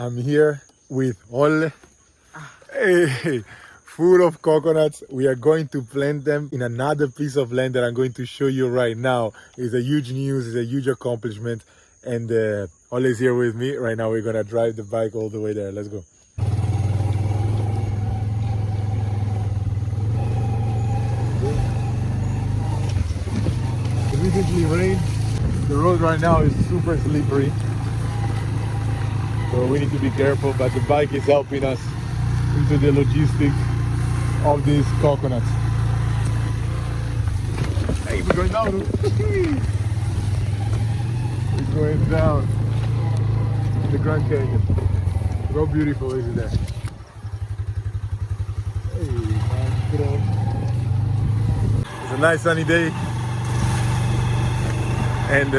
I'm here with Ollè. Hey, full of coconuts. We are going to plant them in another piece of land that I'm going to show you right now. It's a huge news, it's a huge accomplishment. And Ollè's here with me. Right now we're gonna drive the bike all the way there. Let's go. It recently rained. The road right now is super slippery. So we need to be careful, but the bike is helping us into the logistics of these coconuts. Hey, we're going down. We're going down the Grand Canyon. How beautiful is it there? Hey, man, it's a nice sunny day. And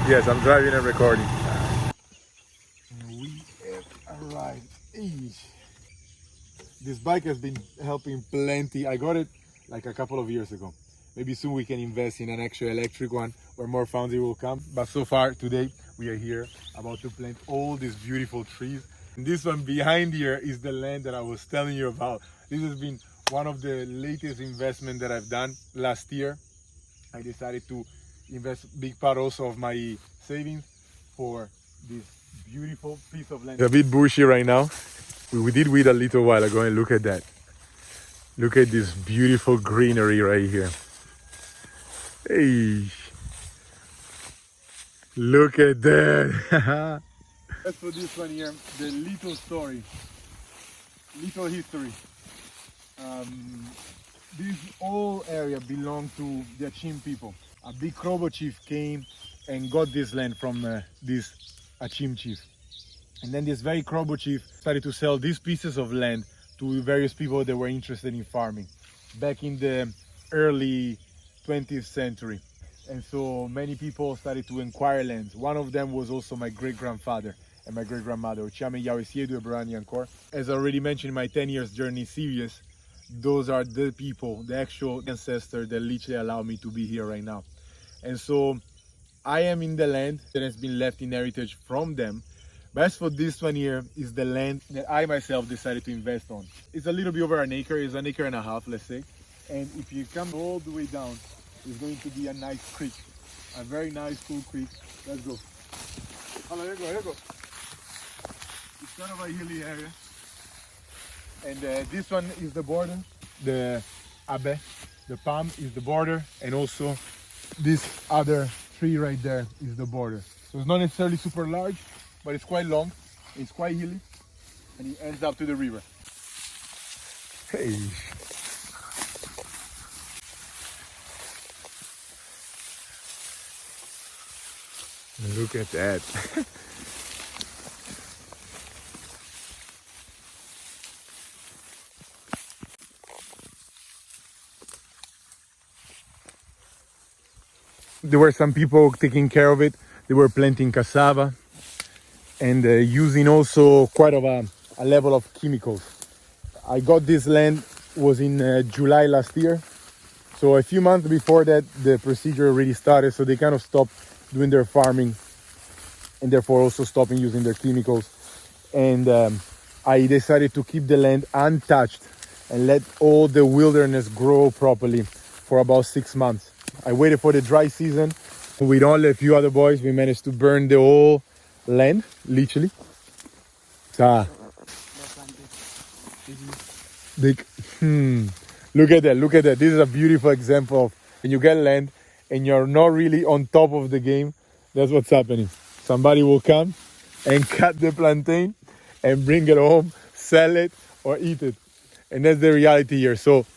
yes, I'm driving and recording. We have arrived. Eesh. This bike has been helping plenty. I got it like a couple of years ago. Maybe soon we can invest in an actual electric one where more foundry will come. But so far today we are here about to plant all these beautiful trees. And this one behind here is the land that I was telling you about. This has been one of the latest investments that I've done last year. I decided to invest big part also of my savings for this beautiful piece of land. It's a bit bushy right now. We did weed a little while ago, and look at that. Look at this beautiful greenery right here. Hey, look at that. As for this one here, the little story, little history. This whole area belonged to the Achim people. A big Krobo chief came and got this land from this Achim chief. And then this very Krobo chief started to sell these pieces of land to various people that were interested in farming back in the early 20th century. And so many people started to acquire lands. One of them was also my great-grandfather and my great-grandmother. As I already mentioned in my 10 years journey series, those are the people, the actual ancestors that literally allow me to be here right now. And so I am in the land that has been left in heritage from them. But as for this one here, is the land that I myself decided to invest on. It's a little bit over an acre, it's an acre and a half, let's say. And if you come all the way down, it's going to be a nice creek, a very nice, cool creek. Let's go. Oh, here you go. It's kind of a hilly area. And this one is the border, the Abe, the palm is the border, and also this other tree right there is the border. So it's not necessarily super large, but it's quite long, it's quite hilly, and it ends up to the river. Hey. Look at that. There were some people taking care of it. They were planting cassava and using also quite of a level of chemicals. I got this land was in July last year. So a few months before that, the procedure already started. So they kind of stopped doing their farming and therefore also stopping using their chemicals. And I decided to keep the land untouched and let all the wilderness grow properly for about 6 months. I waited for the dry season. With only a few other boys, we managed to burn the whole land, literally. Look at that. This is a beautiful example of when you get land and you're not really on top of the game, that's what's happening. Somebody will come and cut the plantain and bring it home, sell it or eat it. And that's the reality here. So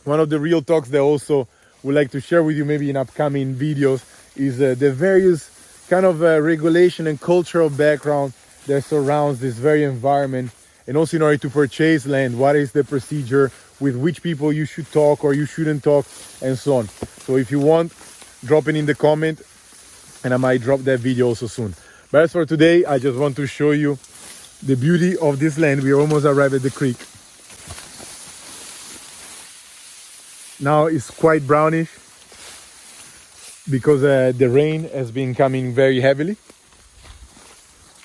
one of the real talks that also would like to share with you maybe in upcoming videos is the various kind of regulation and cultural background that surrounds this very environment. And also in order to purchase land, what is the procedure, with which people you should talk or you shouldn't talk, and so on. So if you want, drop it in the comment and I might drop that video also soon. But as for today, I just want to show you the beauty of this land. We almost arrived at the creek. Now it's quite brownish because the rain has been coming very heavily.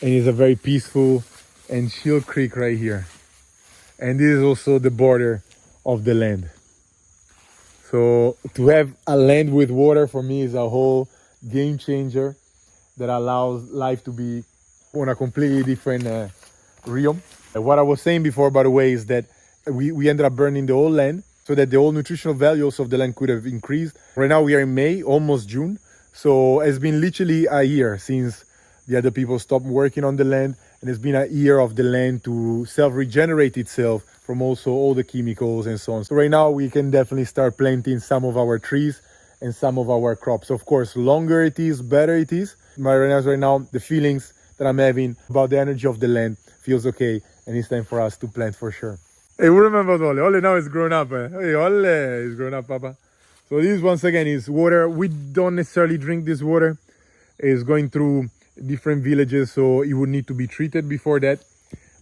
and it's a very peaceful and chill creek right here. And this is also the border of the land. So to have a land with water for me is a whole game changer that allows life to be on a completely different realm. What I was saying before, by the way, is that we ended up burning the whole land so that the whole nutritional values of the land could have increased. Right now we are in May, almost June. So it's been literally a year since the other people stopped working on the land, and it's been a year of the land to self-regenerate itself from also all the chemicals and so on. So right now we can definitely start planting some of our trees and some of our crops. Of course, longer it is, better it is. Right now, the feelings that I'm having about the energy of the land feels okay, and it's time for us to plant for sure. Hey, who remembers Ollè? Ollè now is grown up. Hey, Ollè is grown up, Papa. So this once again is water. We don't necessarily drink this water. It's going through different villages, so it would need to be treated before that.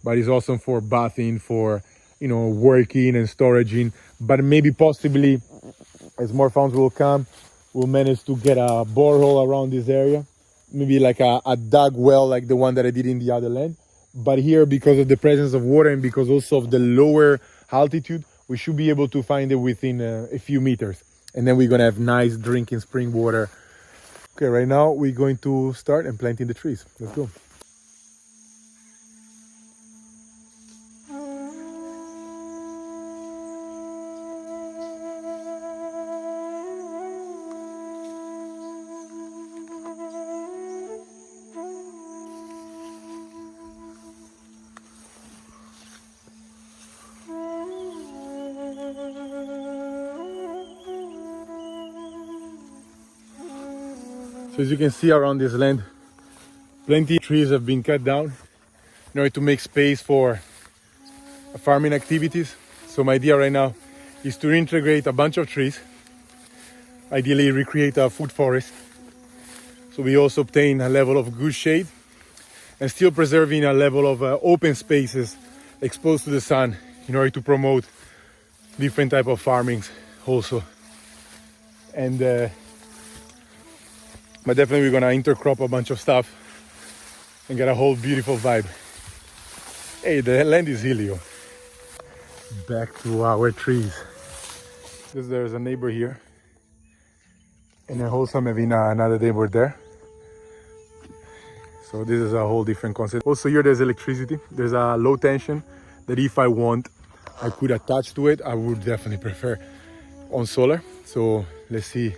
But it's awesome for bathing, for working and storaging. But maybe possibly, as more funds will come, we'll manage to get a borehole around this area. Maybe like a dug well like the one that I did in the other land. But here, because of the presence of water and because also of the lower altitude, we should be able to find it within a few meters. And then we're gonna have nice drinking spring water. Okay, right now we're going to start and planting the trees. Let's go. So as you can see around this land, plenty of trees have been cut down in order to make space for farming activities. So my idea right now is to integrate a bunch of trees, ideally recreate a food forest. So we also obtain a level of good shade and still preserving a level of open spaces exposed to the sun in order to promote different type of farmings also. And but definitely we're gonna intercrop a bunch of stuff and get a whole beautiful vibe. Hey, the land is Helio. Back to our trees. There's a neighbor here, and then also maybe another neighbor there. So this is a whole different concept. Also here there's electricity. There's a low tension that if I want, I could attach to it. I would definitely prefer on solar. So let's see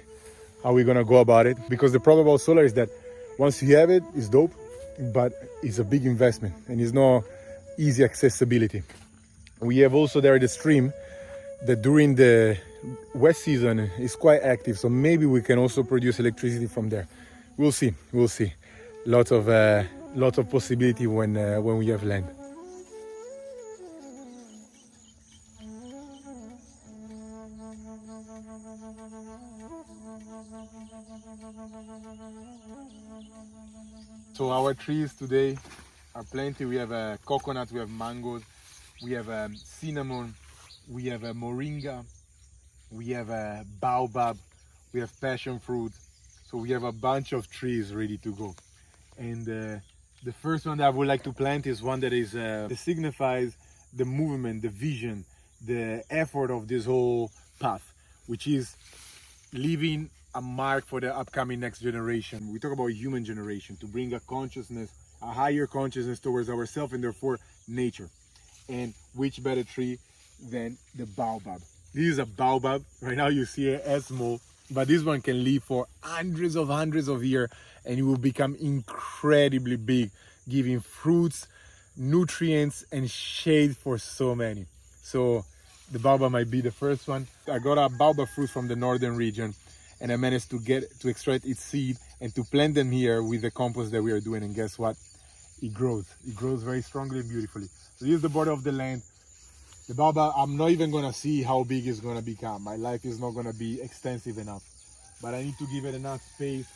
how we're gonna go about it, because the problem about solar is that once you have it, it's dope, but it's a big investment and it's not easy accessibility. We have also there the stream that during the wet season is quite active, so maybe we can also produce electricity from there. We'll see. Lots of possibility when we have land. So our trees today are plenty. We have coconut, we have mangoes, we have cinnamon, we have moringa, we have baobab, we have passion fruit. So we have a bunch of trees ready to go. And the first one that I would like to plant is one that signifies the movement, the vision, the effort of this whole path, which is leaving a mark for the upcoming next generation. We talk about human generation, to bring a consciousness, a higher consciousness towards ourselves and therefore nature. And which better tree than the baobab? This is a baobab. Right now you see it as small, but this one can live for hundreds of years and it will become incredibly big, giving fruits, nutrients and shade for so many. So the baobab might be the first one. I got a baobab fruit from the northern region, and I managed to extract its seed and to plant them here with the compost that we are doing. And guess what? It grows. It grows very strongly and beautifully. So this is the border of the land. The baobab, I'm not even gonna see how big it's gonna become. My life is not gonna be extensive enough, but I need to give it enough space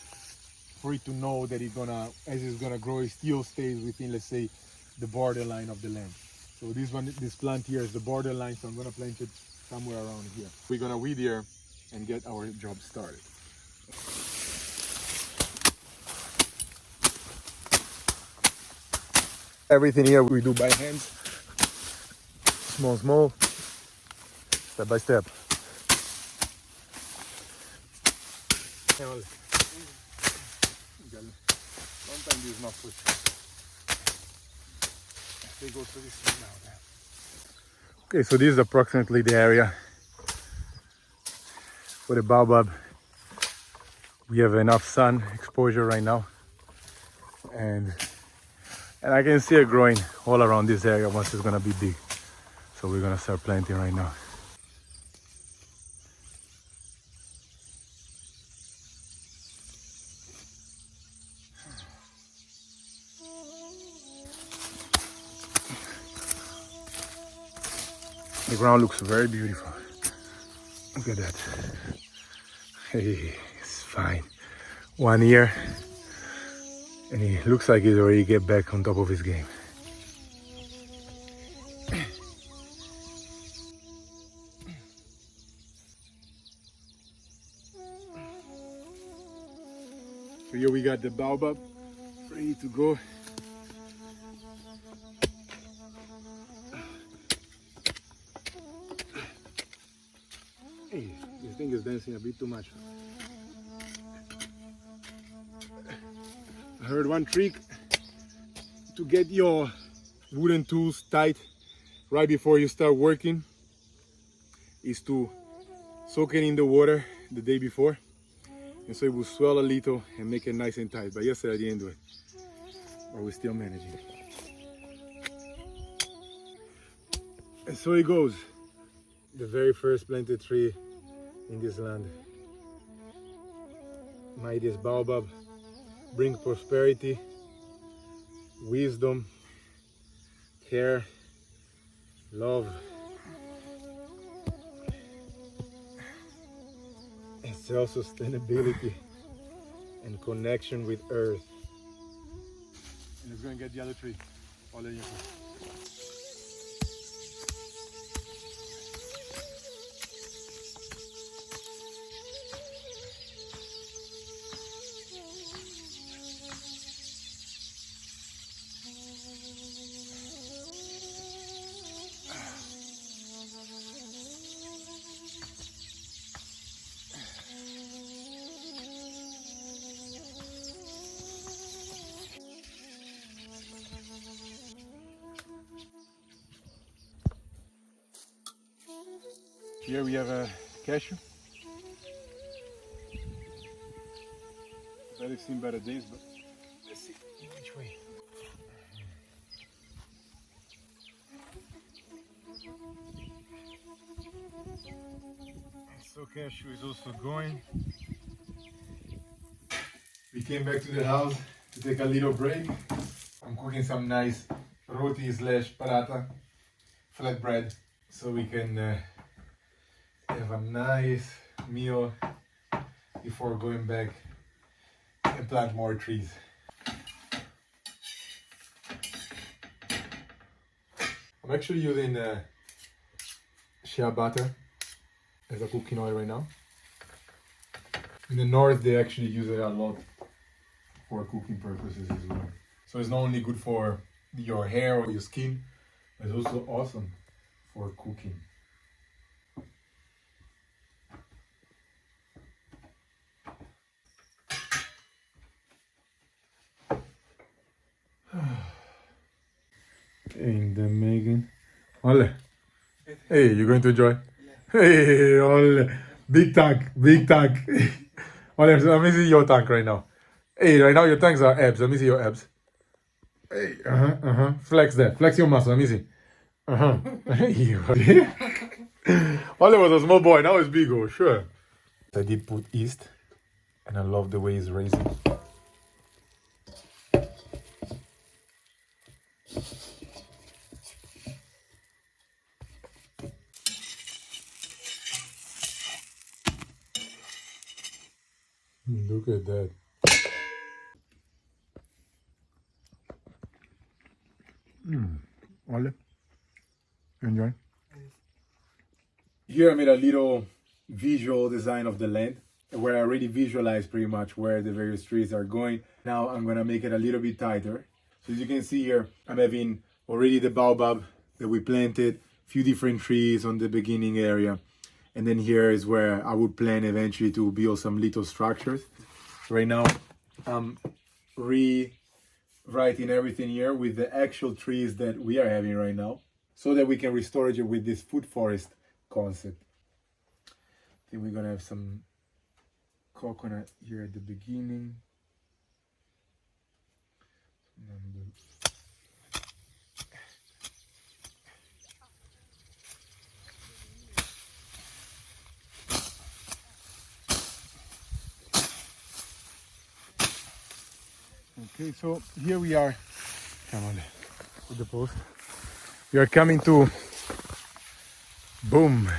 for it to know that as it's gonna grow, it still stays within, let's say, the borderline of the land. So this plant here is the borderline, so I'm gonna plant it somewhere around here. We're gonna weed here and get our job started. Everything here we do by hand. Small, small. Step by step. Hey, Ollè. Long time this is not pushed. They go to this one now. Okay, so this is approximately the area for the baobab. We have enough sun exposure right now, and I can see it growing all around this area once it's gonna be big. So we're gonna start planting right now. The ground looks very beautiful. Look at that. Hey, it's fine. 1 year, and he looks like he's already get back on top of his game. So here we got the baobab ready to go. Hey, this thing is dancing a bit too much. I heard one trick to get your wooden tools tight right before you start working is to soak it in the water the day before, and so it will swell a little and make it nice and tight. But yesterday I didn't do it, but we're still managing. And so it goes. The very first planted tree in this land. Mightiest baobab, bring prosperity, wisdom, care, love. And self-sustainability and connection with earth. And it's going to get the other tree. Ollè. Here we have a cashew that I've seen better days, but let's see which way. So cashew is also going. We came back to the house to take a little break. I'm cooking some nice roti slash paratha flatbread so we can have a nice meal before going back and plant more trees. I'm actually using shea butter as a cooking oil right now. In the north they actually use it a lot for cooking purposes as well. So it's not only good for your hair or your skin, but it's also awesome for cooking. And then Megan. Ollè. Hey, you're going to enjoy? Hey, Ollè. Big tank, big tank. Ollè, let me see your tank right now. Hey, right now your tanks are abs. Let me see your abs. Hey, Flex that. Flex your muscle. Let me see. Hey, Ollè was a small boy. Now he's big. Oh, sure. I did put yeast, and I love the way he's raising. Look at that. Ollè, enjoy. Here I made a little visual design of the land where I already visualized pretty much where the various trees are going. Now I'm gonna make it a little bit tighter So as you can see here, I'm having already the baobab that we planted, few different trees on the beginning area. And then here is where I would plan eventually to build some little structures. Right now, I'm rewriting everything here with the actual trees that we are having right now, so that we can restore it with this food forest concept. I think we're gonna have some coconut here at the beginning. Okay, so here we are. Come on, with the post. We are coming to, boom,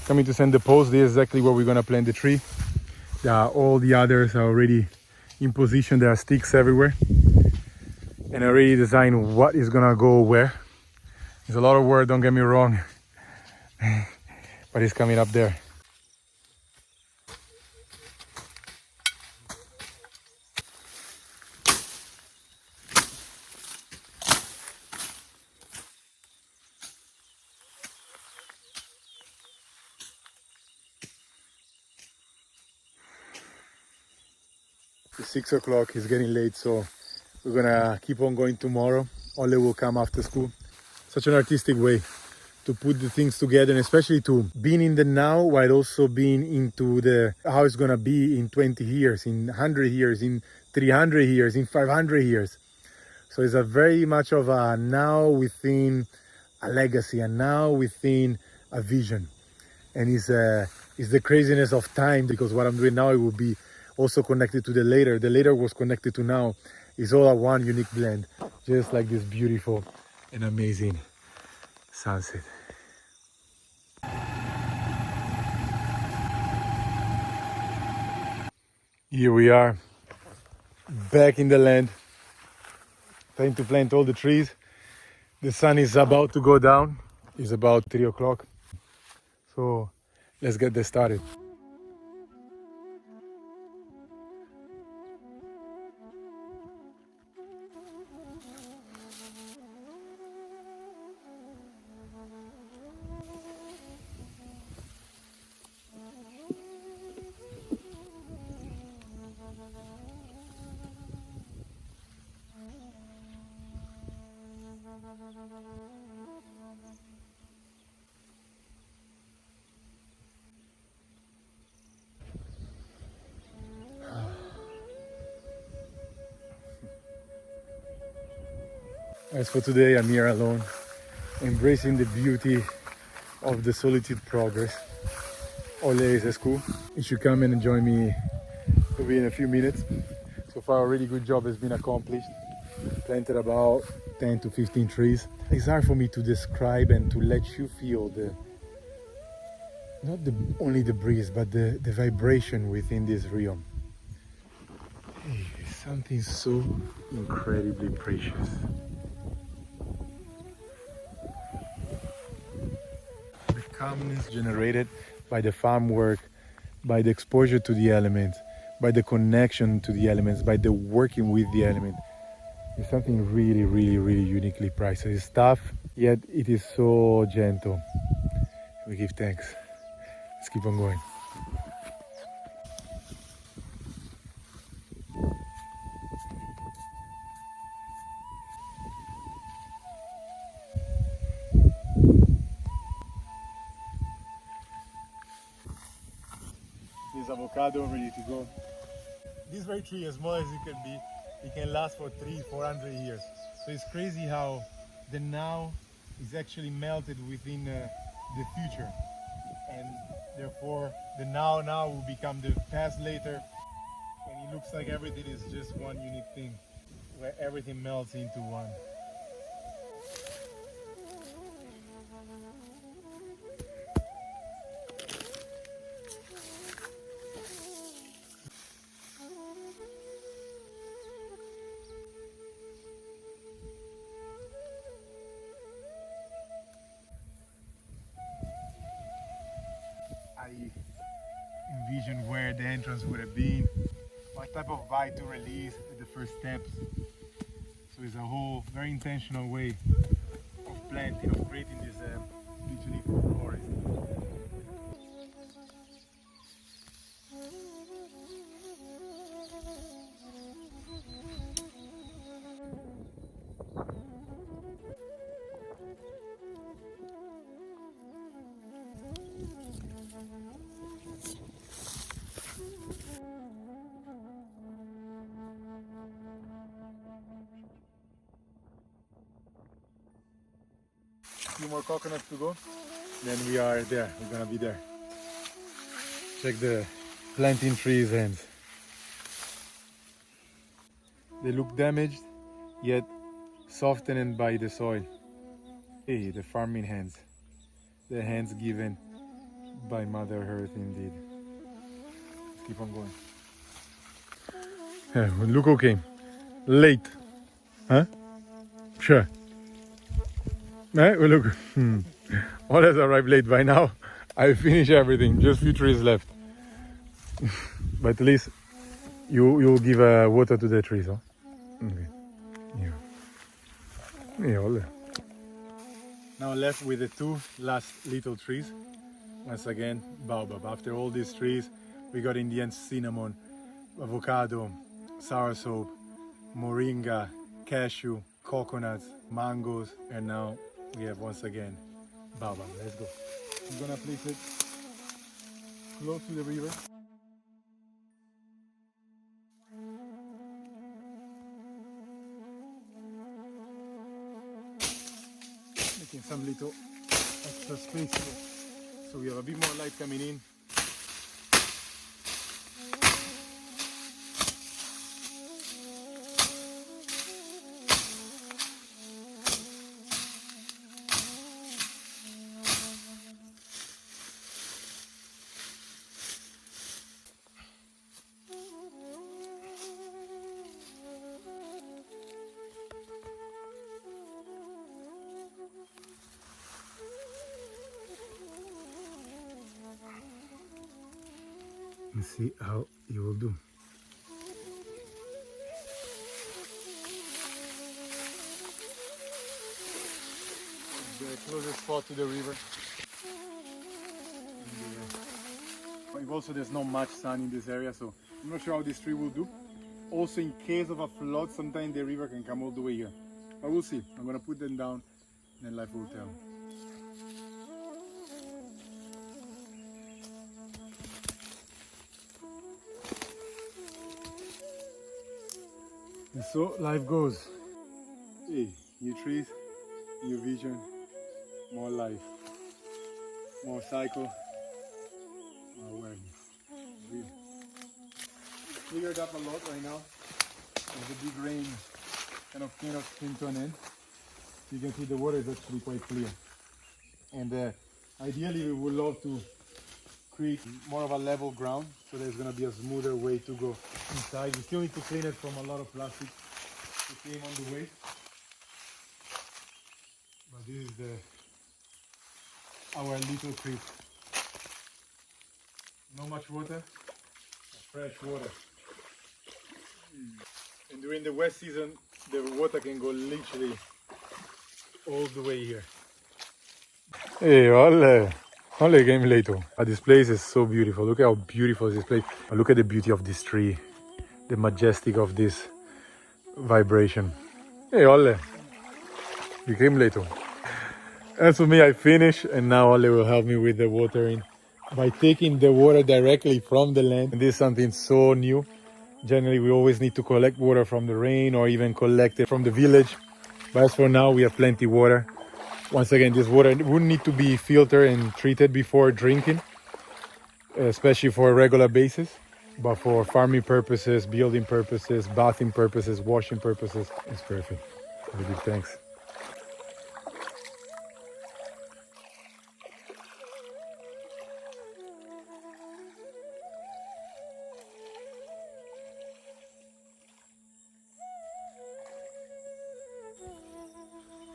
coming to send the post. This is exactly where we're gonna plant the tree. All the others are already in position. There are sticks everywhere, and I already designed what is gonna go where. There's a lot of work, don't get me wrong, but it's coming up there. It's 6 o'clock, it's getting late, so we're gonna keep on going tomorrow. Ollè will come after school. Such an artistic way to put the things together, and especially to being in the now while also being into the how it's gonna be in 20 years, in 100 years, in 300 years, in 500 years. So it's a very much of a now within a legacy, and now within a vision. And it's the craziness of time, because what I'm doing now, it will be also connected to the later. The later was connected to now. It's all a one unique blend, just like this beautiful and amazing sunset. Here we are, back in the land, trying to plant all the trees. The sun is about to go down. It's about 3 o'clock. So let's get this started. As for today, I'm here alone, embracing the beauty of the solitude progress. Ollè is at school. You should come in and join me maybe in a few minutes. So far, a really good job has been accomplished. Planted about 10 to 15 trees. It's hard for me to describe and to let you feel not only the breeze, but the vibration within this realm. Hey, it's something so incredibly precious. The calmness generated by the farm work, by the exposure to the elements, by the connection to the elements, by the working with the element. It's something really, really, really uniquely priceless. It's tough, yet it is so gentle. We give thanks. Let's keep on going. This avocado ready to go. This very tree, as small as it can be, it can last for 300-400 years. So it's crazy how the now is actually melted within the future, and therefore the now will become the past later, and it looks like everything is just one unique thing, where everything melts into one. I envisioned where the entrance would have been, what type of bite to release at the first steps. So it's a whole very intentional way of planting, of creating this beautiful forest. Few more coconuts to go, then we are there. We're gonna be there. Check the planting trees hands. They look damaged, yet softened by the soil. Hey, the farming hands. The hands given by Mother Earth indeed. Let's keep on going. Look who came. Late. Huh? Sure. Well, look. All has arrived late by now. I finished everything. Just few trees left. But at least you'll give water to the trees, huh? Okay. Yeah, Ollè. Now left with the two last little trees. Once again, baobab. After all these trees, we got in the end cinnamon, avocado, soursop, moringa, cashew, coconuts, mangoes, and now we have once again baobab. Let's go. I'm gonna place it close to the river. Making some little extra space here, so we have a bit more light coming in. And see how you will do. The closest spot to the river. And also there's not much sun in this area, so I'm not sure how this tree will do. Also, in case of a flood, sometimes the river can come all the way here. But we'll see. I'm gonna put them down, and then life will tell. And so life goes. Hey, new trees, new vision, more life, more cycle, more awareness. Really. Cleared up a lot right now. As the big rain kind of came to an end. You can see the water is actually quite clear. And ideally we would love to create more of a level ground, so there's going to be a smoother way to go inside. We still need to clean it from a lot of plastic that came on the way. But this is our little creek. Not much water, fresh water. And during the wet season, the water can go literally all the way here. Hey, Ollè. Ollè came later. This place is so beautiful. Look how beautiful this place. Look at the beauty of this tree. The majestic of this vibration. Hey, Ollè. You came later. As for me, I finished, and now Ollè will help me with the watering by taking the water directly from the land. And this is something so new. Generally, we always need to collect water from the rain or even collect it from the village. But as for now, we have plenty of water. Once again, this water wouldn't need to be filtered and treated before drinking, especially for a regular basis. But for farming purposes, building purposes, bathing purposes, washing purposes, it's perfect. Really big thanks.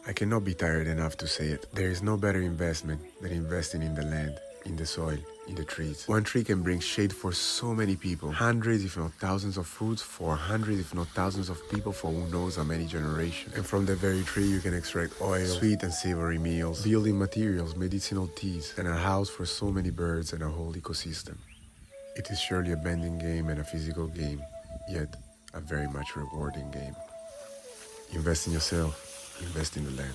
I cannot be tired enough to say it. There is no better investment than investing in the land. in the soil, in the trees. One tree can bring shade for so many people. Hundreds, if not thousands of fruits for hundreds, if not thousands of people for who knows how many generations. And from the very tree you can extract oil, sweet and savory meals, building materials, medicinal teas, and a house for so many birds and a whole ecosystem. It is surely a bending game and a physical game, yet a very much rewarding game. Invest in yourself, invest in the land.